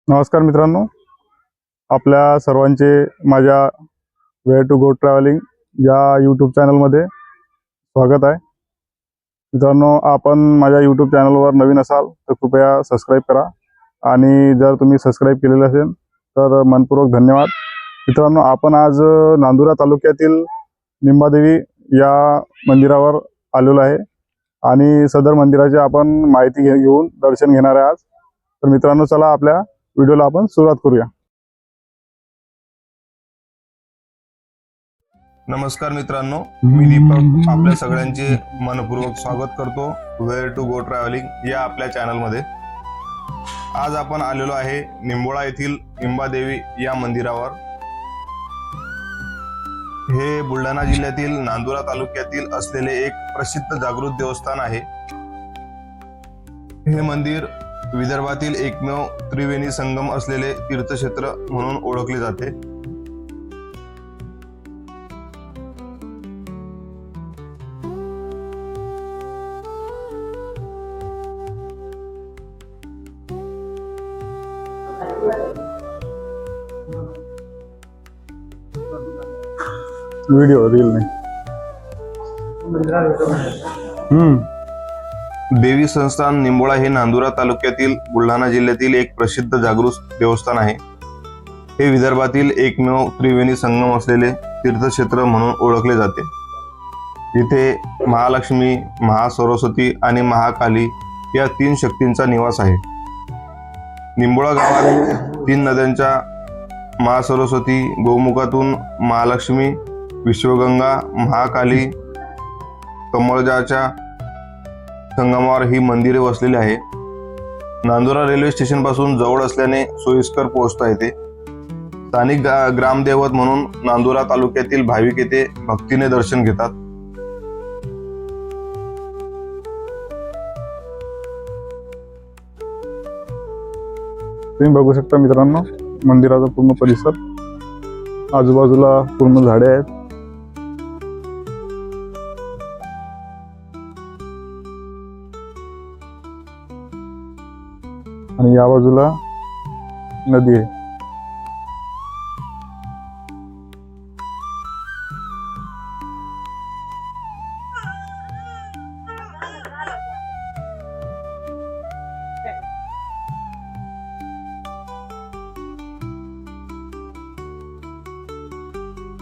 नमस्कार मित्रांनो, आपल्या सर्वांचे माझ्या वेअर टू गो ट्रॅव्हलिंग या यूट्यूब चॅनलमध्ये स्वागत आहे. मित्रांनो, आपण माझ्या यूट्यूब चॅनलवर नवीन असाल तर कृपया सबस्क्राईब करा आणि जर तुम्ही सबस्क्राईब केलेलं असेल तर मनपूर्वक धन्यवाद. मित्रांनो, आपण आज नांदुरा तालुक्यातील निंबादेवी या मंदिरावर आलेलो आहे आणि सदर मंदिराची आपण माहिती घेऊन दर्शन घेणार आहे आज. तर मित्रांनो, चला आपल्या व्हिडिओला आपण सुरुवात करूया. नमस्कार मित्रांनो, मी दीपक आपल्या सगळ्यांचे मनपूर्वक स्वागत करतो वेअर टू गो ट्रॅव्हलिंग या आपल्या चॅनलमध्ये. आज आपण आलेलो आहे निंबोळा येथील निंबादेवी या मंदिरावर. हे बुलढाणा जिल्ह्यातील नांदुरा तालुक्यातील असलेले एक प्रसिद्ध जागृत देवस्थान आहे. हे मंदिर विदर्भातील एकमेव त्रिवेणी संगम असलेले तीर्थक्षेत्र म्हणून ओळखले जाते. व्हिडिओ रील नाही. देवी संस्थान निंबोळा हे नांदुरा तालुक्यातील बुलढाणा जिल्ह्यातील एक प्रसिद्ध जागृत देवस्थान आहे. हे विदर्भातील एकमेव त्रिवेणी संगम असलेले तीर्थक्षेत्र म्हणून ओळखले जाते. इथे महालक्ष्मी, महासरस्वती आणि महाकाली या तीन शक्तींचा निवास आहे. निंबोळा गावात तीन नद्यांच्या महासरस्वती, गौमुखातून महालक्ष्मी, विश्वगंगा, महाकाली, कमळजाच्या संगमावर ही मंदिरे वसलेली आहे. नांदुरा रेल्वे स्टेशन पासून जवळ असल्याने सोयीस्कर पोहोचता येते. स्थानिक ग्रामदैवत म्हणून नांदुरा तालुक्यातील भाविक येथे भक्तीने दर्शन घेतात. तुम्ही बघू शकता मित्रांनो, मंदिराचा पूर्ण परिसर, आजूबाजूला पूर्ण झाडे आहेत आणि या बाजूला नदी आहे.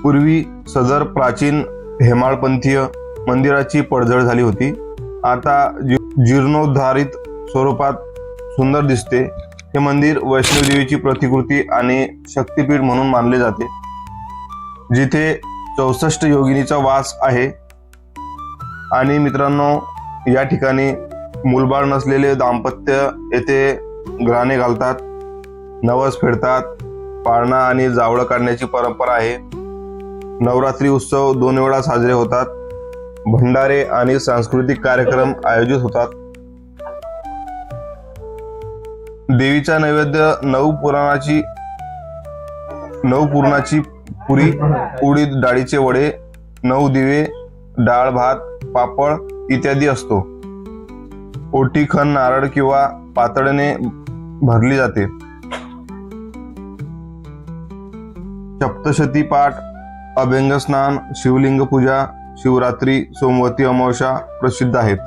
पूर्वी सदर प्राचीन हेमाळपंथीय मंदिराची पडझड झाली होती. आता जीर्णोद्धारित स्वरूपात सुंदर दिसते. हे मंदिर वैष्णोदेवीची प्रतिकृती आणि शक्तिपीठ म्हणून मानले जाते, जिथे 64 योगिनीचा वास आहे. आणि मित्रांनो, या ठिकाणी मूलबाळ नसलेले दाम्पत्य येथे ग्राणे घालतात, नवस फेडतात. पाळणा आणि जावळ काढण्याची परंपरा आहे. नवरात्री उत्सव 2 वेळा साजरे होतात. भंडारे आणि सांस्कृतिक कार्यक्रम आयोजित होतात. देवीचा नैवेद्य नऊ पुरणाची पुरी, उडीद डाळीचे वडे, 9 दिवे, डाळ भात, पापड इत्यादी असतो. ओटी खण नारळ किंवा पातळने भरली जाते. सप्तशती पाठ, अभ्यंग स्नान, शिवलिंग पूजा, शिवरात्री, सोमवती अमावस्या प्रसिद्ध आहेत.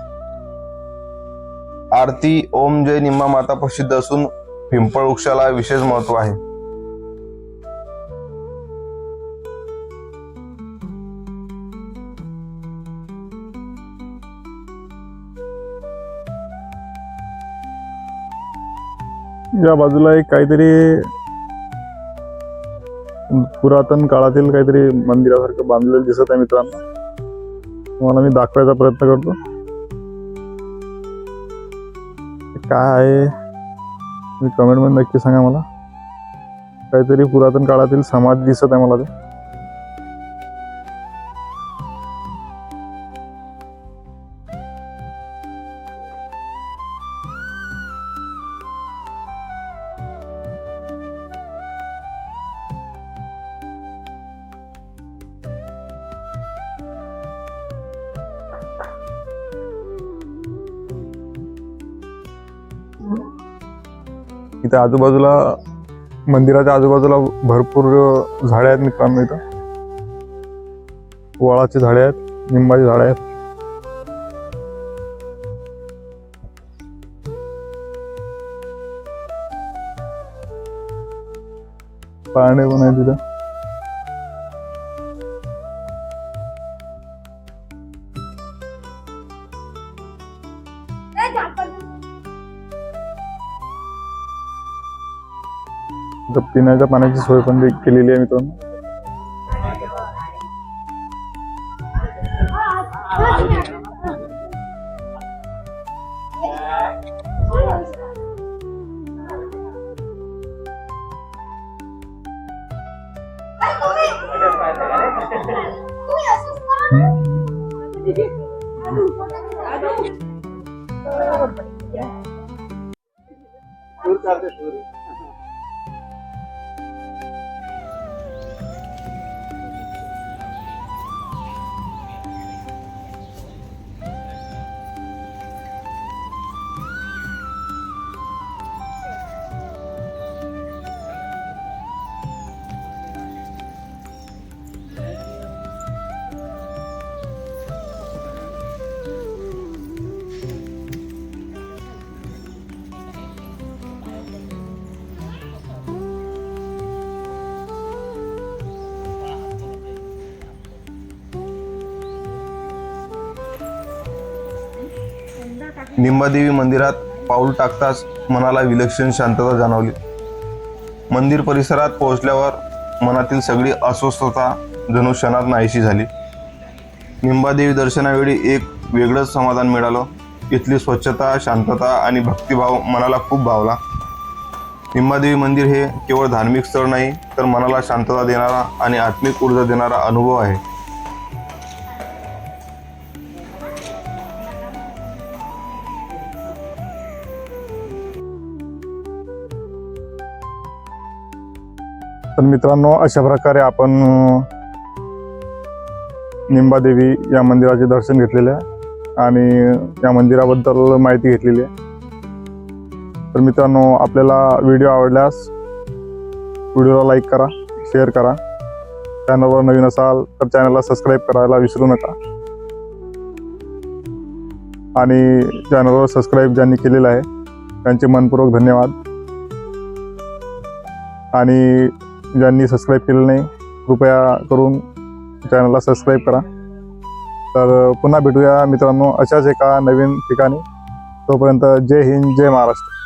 आरती ओम जय निंबा माता प्रसिद्ध असून पिंपळ वृक्षाला विशेष महत्व आहे. या बाजूला एक काहीतरी पुरातन काळातील काहीतरी मंदिरासारखं बांधलेलं दिसत आहे मित्रांनो. तुम्हाला मी दाखवायचा प्रयत्न करतो. काय आहे तुम्ही कमेंट मध्ये नक्की सांगा मला. काहीतरी पुरातन काळातील समाज दिसत आहे मला ते. इथं आजूबाजूला मंदिराच्या आजूबाजूला भरपूर झाडे आहेत मित्रांनो. इथं वळाची झाडे आहेत, निंबाची झाडे आहेत. पाळणे पण आहे तिथं. इथं पिण्याच्या पाण्याची सोय पण केलेली आहे मित्रांनो. निंबादेवी मंदिरात पाऊल टाकताच मनाला विलक्षण शांतता जाणवली. मंदिर परिसरात पोहोचल्यावर मनातील सगळी अस्वस्थता जणू क्षणात नाहीशी झाली. निंबादेवी दर्शनावेळी एक वेगळंच समाधान मिळालं. इथली स्वच्छता, शांतता आणि भक्तिभाव मनाला खूप भावला. निंबादेवी मंदिर हे केवळ धार्मिक स्थळ नाही, तर मनाला शांतता देणारा आणि आत्मिक ऊर्जा देणारा अनुभव आहे. तर मित्रांनो, अशा प्रकारे आपण निंबादेवी या मंदिराचे दर्शन घेतलेले आहे आणि या मंदिराबद्दल माहिती घेतलेली आहे. तर मित्रांनो, आपल्याला व्हिडिओ आवडल्यास व्हिडिओला लाईक करा, शेअर करा. चॅनलवर नवीन असाल तर चॅनलला सबस्क्राईब करायला विसरू नका. आणि चॅनलवर सबस्क्राईब ज्यांनी केलेलं आहे त्यांचे मनपूर्वक धन्यवाद. आणि ज्यांनी सबस्क्राईब केलं नाही, कृपया करून चॅनलला सबस्क्राईब करा. तर पुन्हा भेटूया मित्रांनो अशाच एका नवीन ठिकाणी. तोपर्यंत जय हिंद, जय महाराष्ट्र.